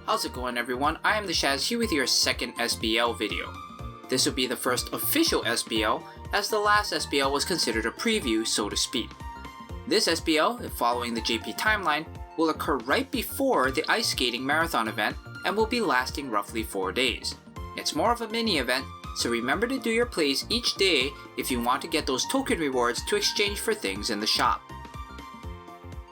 How's it going, everyone? I am the Shaz here with your second SBL video. This will be the first official SBL, as the last SBL was considered a preview, so to speak. This SBL, if following the JP timeline, will occur right before the ice skating marathon event and will be lasting roughly 4 days. It's more of a mini event, so remember to do your plays each day if you want to get those token rewards to exchange for things in the shop.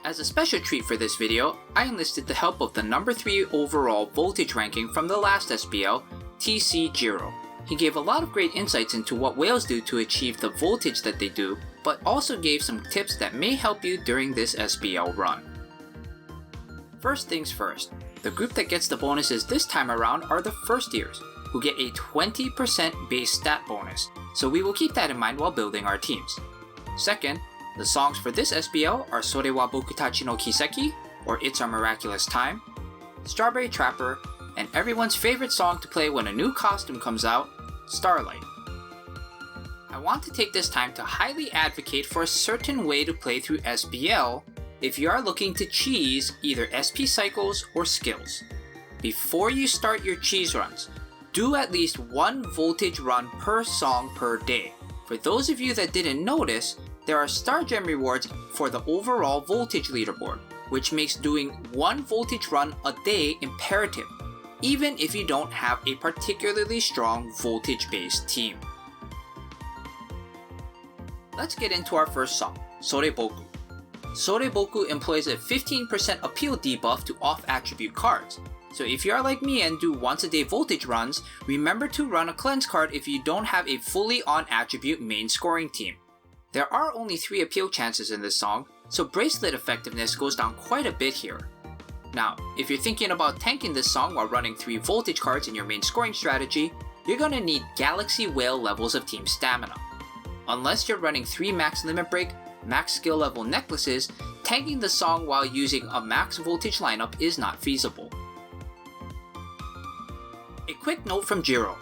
As a special treat for this video, I enlisted the help of the number 3 overall voltage ranking from the last SBL, TC Giro. He gave a lot of great insights into what whales do to achieve the voltage that they do, but also gave some tips that may help you during this SBL run. First things first, the group that gets the bonuses this time around are the first years, who get a 20% base stat bonus, so we will keep that in mind while building our teams. Second, the songs for this SBL are Sore wa Bokutachi no Kiseki, or It's Our Miraculous Time, Strawberry Trapper, and everyone's favorite song to play when a new costume comes out, Starlight. I want to take this time to highly advocate for a certain way to play through SBL if you are looking to cheese either SP cycles or skills. Before you start your cheese runs, do at least one voltage run per song per day. For those of you that didn't notice, there are Star Gem rewards for the overall voltage leaderboard, which makes doing one voltage run a day imperative, even if you don't have a particularly strong voltage-based team. Let's get into our first song, Sore Boku. Sore Boku employs a 15% appeal debuff to off-attribute cards, so if you are like me and do once-a-day voltage runs, remember to run a cleanse card if you don't have a fully on-attribute main scoring team. There are only 3 appeal chances in this song, so bracelet effectiveness goes down quite a bit here. Now, if you're thinking about tanking this song while running 3 voltage cards in your main scoring strategy, you're gonna need Galaxy Whale levels of team stamina. Unless you're running 3 max limit break, max skill level necklaces, tanking the song while using a max voltage lineup is not feasible. A quick note from Giro.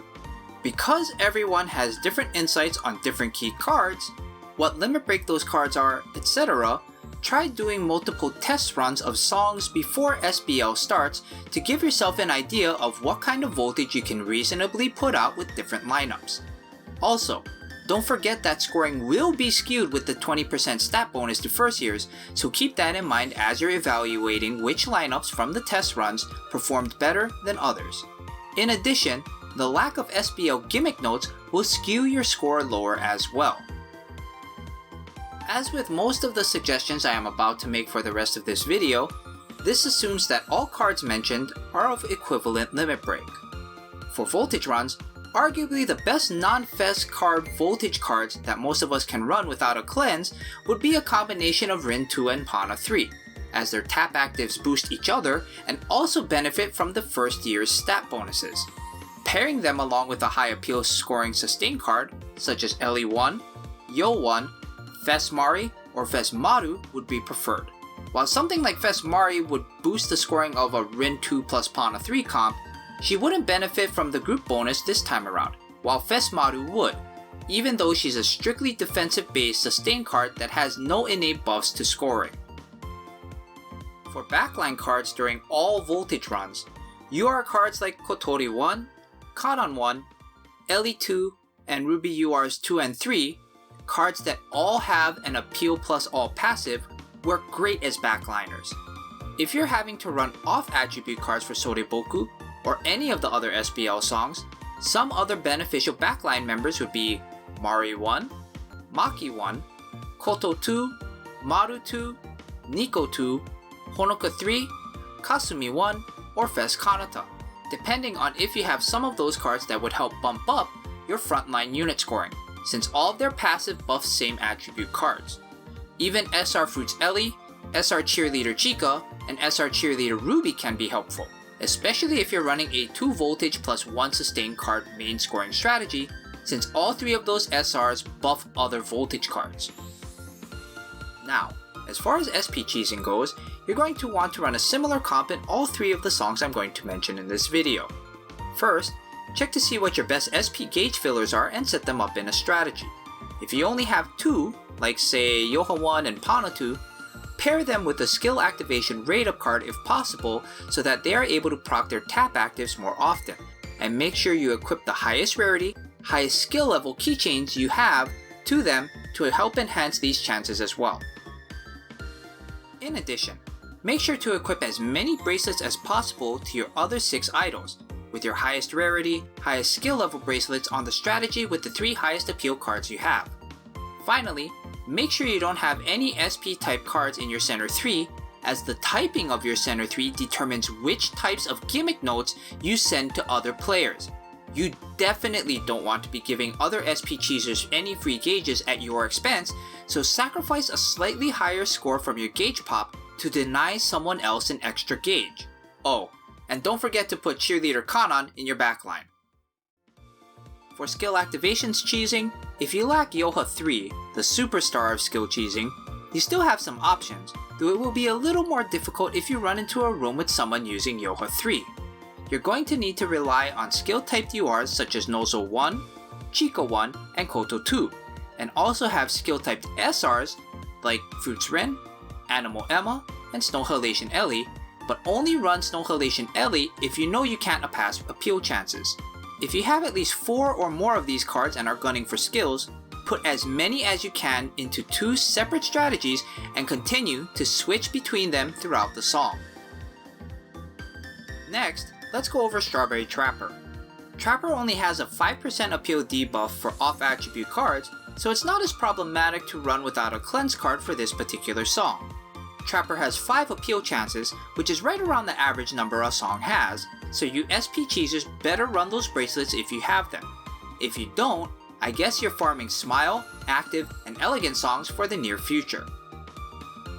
Because everyone has different insights on different key cards, what limit break those cards are, etc., try doing multiple test runs of songs before SBL starts to give yourself an idea of what kind of voltage you can reasonably put out with different lineups. Also, don't forget that scoring will be skewed with the 20% stat bonus to first years, so keep that in mind as you're evaluating which lineups from the test runs performed better than others. In addition, the lack of SBL gimmick notes will skew your score lower as well. As with most of the suggestions I am about to make for the rest of this video, this assumes that all cards mentioned are of equivalent limit break. For voltage runs, arguably the best non-fest card voltage cards that most of us can run without a cleanse would be a combination of Rin 2 and Pana 3, as their tap actives boost each other and also benefit from the first year's stat bonuses. Pairing them along with a high appeal scoring sustain card, such as LE1, Yo1, Fesmari, or Fesmaru would be preferred. While something like Fesmari would boost the scoring of a Rin 2 plus Pana 3 comp, she wouldn't benefit from the group bonus this time around, while Fesmaru would, even though she's a strictly defensive based sustain card that has no innate buffs to scoring. For backline cards during all voltage runs, UR cards like Kotori 1, Kanan 1, LE2, and Ruby URs 2 and 3, cards that all have an appeal plus all passive, work great as backliners. If you're having to run off attribute cards for Sore Boku, or any of the other SBL songs, some other beneficial backline members would be Mari 1, Maki 1, Koto 2, Maru 2, Nico 2, Honoka 3, Kasumi 1, or Fes Kanata, depending on if you have some of those cards that would help bump up your frontline unit scoring, since all of their passive buff same attribute cards. Even SR Fruits Ellie, SR Cheerleader Chica, and SR Cheerleader Ruby can be helpful, especially if you're running a 2 voltage plus 1 sustain card main scoring strategy, since all 3 of those SRs buff other voltage cards. Now, as far as SP cheesing goes, you're going to want to run a similar comp in all 3 of the songs I'm going to mention in this video. First, check to see what your best SP gauge fillers are and set them up in a strategy. If you only have 2, like say Yoha 1 and Pana 2, pair them with a skill activation rate up card if possible so that they are able to proc their tap actives more often. And make sure you equip the highest rarity, highest skill level keychains you have to them to help enhance these chances as well. In addition, make sure to equip as many bracelets as possible to your other 6 idols, with your highest rarity, highest skill level bracelets on the strategy with the 3 highest appeal cards you have. Finally, make sure you don't have any SP type cards in your Center 3, as the typing of your Center 3 determines which types of gimmick notes you send to other players. You definitely don't want to be giving other SP cheesers any free gauges at your expense, so sacrifice a slightly higher score from your gauge pop to deny someone else an extra gauge. Oh, and don't forget to put Cheerleader Kanan in your backline. For skill activations cheesing, if you lack Yoha 3, the superstar of skill cheesing, you still have some options, though it will be a little more difficult if you run into a room with someone using Yoha 3. You're going to need to rely on skill-typed URs such as Nozo 1, Chica 1, and Koto 2, and also have skill-typed SRs like Fruits Ren, Animal Emma, and Snow Halation Ellie, but only run Snow Halation Ellie if you know you can't pass appeal chances. If you have at least 4 or more of these cards and are gunning for skills, put as many as you can into 2 separate strategies and continue to switch between them throughout the song. Next, let's go over Strawberry Trapper. Trapper only has a 5% appeal debuff for off-attribute cards, so it's not as problematic to run without a cleanse card for this particular song. Trapper has 5 appeal chances, which is right around the average number a song has, so you SP cheesers better run those bracelets if you have them. If you don't, I guess you're farming Smile, Active, and Elegant songs for the near future.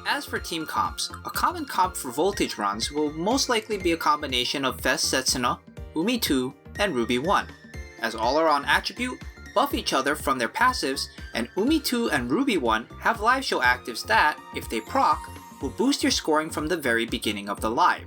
As for team comps, a common comp for Voltage runs will most likely be a combination of Fest Setsuna, Umi 2, and Ruby 1, as all-around attribute buff each other from their passives, and Umi 2 and Ruby 1 have live show actives that, if they proc, will boost your scoring from the very beginning of the live.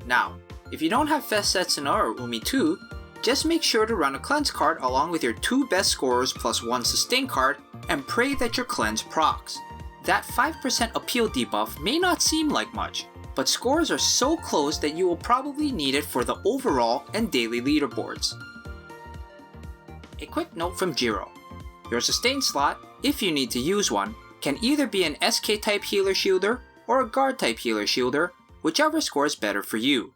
Now, if you don't have Fest Setsuna or Umi 2, just make sure to run a cleanse card along with your 2 best scorers plus 1 sustain card and pray that your cleanse procs. That 5% appeal debuff may not seem like much, but scores are so close that you will probably need it for the overall and daily leaderboards. A quick note from Giro. Your sustain slot, if you need to use one, can either be an SK type healer shielder or a guard type healer shielder, whichever scores better for you.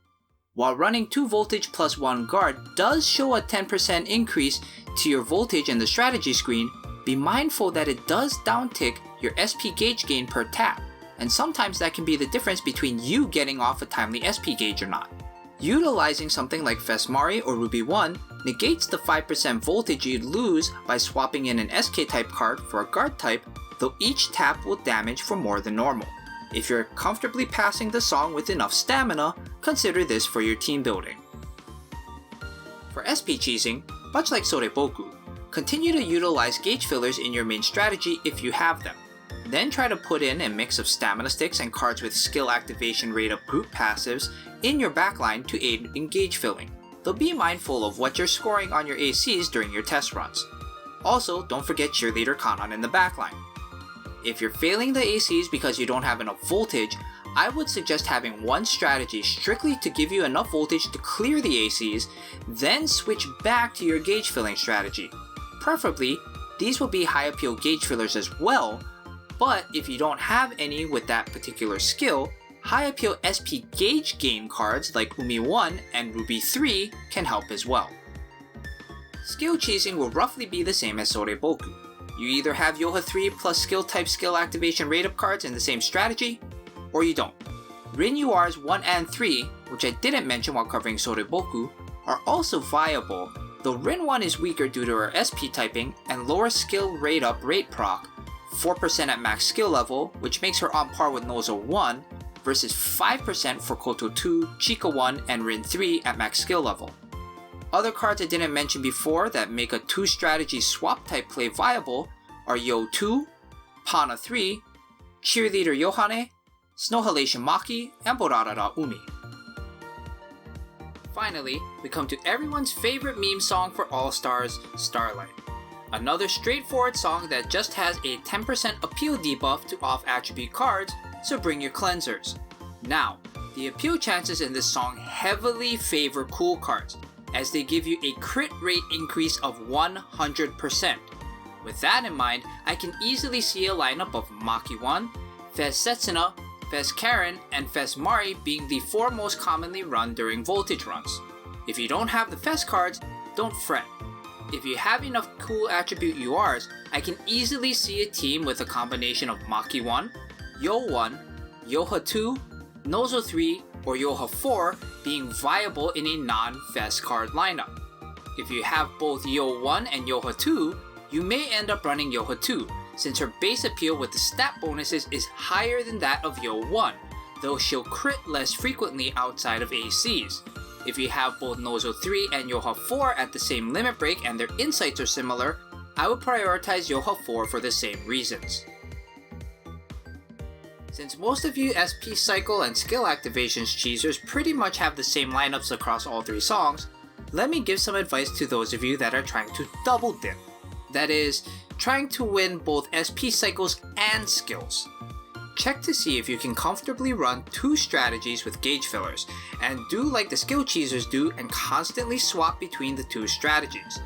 While running 2 voltage plus 1 guard does show a 10% increase to your voltage in the strategy screen, be mindful that it does downtick your SP gauge gain per tap, and sometimes that can be the difference between you getting off a timely SP gauge or not. Utilizing something like Fesmari or Ruby 1 negates the 5% voltage you'd lose by swapping in an SK type card for a guard type, though each tap will damage for more than normal. If you're comfortably passing the song with enough stamina, consider this for your team building. For SP cheesing, much like Soreboku, continue to utilize gauge fillers in your main strategy if you have them. Then try to put in a mix of stamina sticks and cards with skill activation rate up group passives in your backline to aid in gauge filling, though be mindful of what you're scoring on your ACs during your test runs. Also, don't forget Cheerleader Kanan in the backline. If you're failing the ACs because you don't have enough voltage, I would suggest having one strategy strictly to give you enough voltage to clear the ACs, then switch back to your gauge filling strategy. Preferably, these will be high appeal gauge fillers as well, but if you don't have any with that particular skill, high appeal SP gauge gain cards like Umi 1 and Ruby 3 can help as well. Skill cheesing will roughly be the same as Soreboku. You either have Yoha 3 plus skill type skill activation rate up cards in the same strategy, or you don't. Rin URs 1 and 3, which I didn't mention while covering Soreboku, are also viable, though Rin 1 is weaker due to her SP typing and lower skill rate up rate proc, 4% at max skill level, which makes her on par with Nozo 1, versus 5% for Koto 2, Chica 1, and Rin 3 at max skill level. Other cards I didn't mention before that make a 2 strategy swap type play viable are Yo 2, Pana 3, Cheerleader Yohane, Snow Halation Maki, and Borarara Umi. Finally, we come to everyone's favorite meme song for All-Stars, Starlight. Another straightforward song that just has a 10% appeal debuff to off-attribute cards, so bring your cleansers. Now, the appeal chances in this song heavily favor cool cards, as they give you a crit rate increase of 100%. With that in mind, I can easily see a lineup of Maki 1, Fez Setsuna, Fez Karen, and Fez Mari being the 4 most commonly run during voltage runs. If you don't have the Fez cards, don't fret. If you have enough cool attribute URs, I can easily see a team with a combination of Maki 1, Yo 1, Yoha 2, Nozo 3, or Yoha 4 being viable in a non-Fez card lineup. If you have both Yo 1 and Yoha 2, you may end up running Yoha 2, since her base appeal with the stat bonuses is higher than that of Yo 1, though she'll crit less frequently outside of ACs. If you have both Nozo 3 and Yoha 4 at the same limit break and their insights are similar, I would prioritize Yoha 4 for the same reasons. Since most of you SP cycle and skill activations cheesers pretty much have the same lineups across all 3 songs, let me give some advice to those of you that are trying to double dip. That is, trying to win both SP cycles and skills. Check to see if you can comfortably run 2 strategies with gauge fillers, and do like the skill cheesers do and constantly swap between the 2 strategies.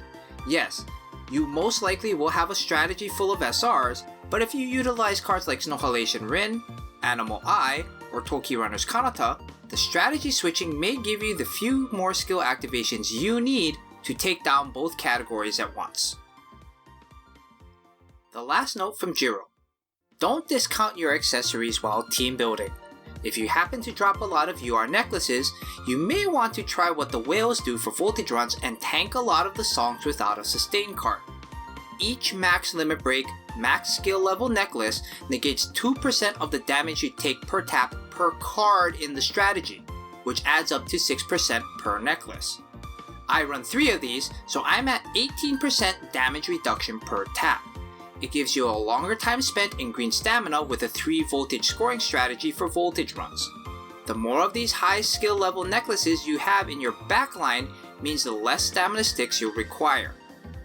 Yes, you most likely will have a strategy full of SRs, but if you utilize cards like Snowhalation Rin, Animal Eye, or Toki Runner's Kanata, the strategy switching may give you the few more skill activations you need to take down both categories at once. The last note from Giro. Don't discount your accessories while team building. If you happen to drop a lot of UR necklaces, you may want to try what the whales do for voltage runs and tank a lot of the songs without a sustain card. Each max limit break, max skill level necklace negates 2% of the damage you take per tap per card in the strategy, which adds up to 6% per necklace. I run 3 of these, so I'm at 18% damage reduction per tap. It gives you a longer time spent in green stamina with a 3 voltage scoring strategy for voltage runs. The more of these high skill level necklaces you have in your backline means the less stamina sticks you'll require.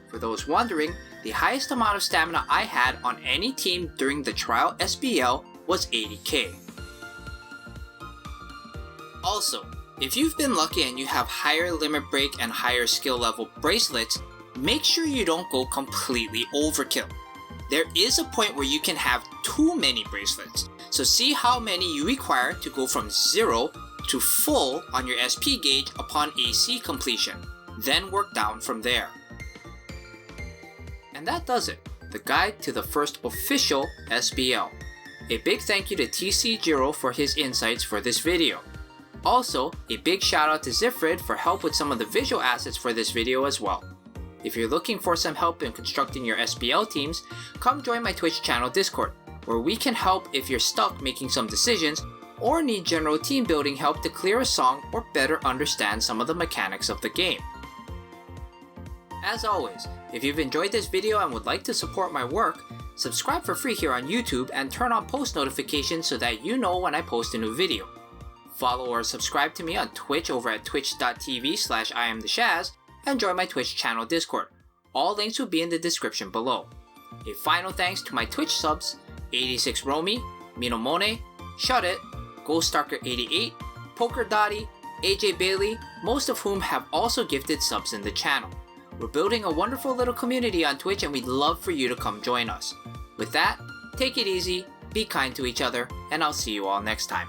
For those wondering, the highest amount of stamina I had on any team during the Trial SBL was 80k. Also, if you've been lucky and you have higher limit break and higher skill level bracelets, make sure you don't go completely overkill. There is a point where you can have too many bracelets, so see how many you require to go from 0 to full on your SP gauge upon AC completion, then work down from there. And that does it, the guide to the first official SBL. A big thank you to TC Giro for his insights for this video. Also, a big shout out to Zifrid for help with some of the visual assets for this video as well. If you're looking for some help in constructing your SBL teams, come join my Twitch channel Discord, where we can help if you're stuck making some decisions or need general team building help to clear a song or better understand some of the mechanics of the game. As always, if you've enjoyed this video and would like to support my work, subscribe for free here on YouTube and turn on post notifications so that you know when I post a new video. Follow or subscribe to me on Twitch over at twitch.tv/IamTheShaz and join my Twitch channel Discord. All links will be in the description below. A final thanks to my Twitch subs, 86 Romy, Minomone, Shut It, GhostStalker88, Poker Dottie, AJ Bailey, most of whom have also gifted subs in the channel. We're building a wonderful little community on Twitch and we'd love for you to come join us. With that, take it easy, be kind to each other, and I'll see you all next time.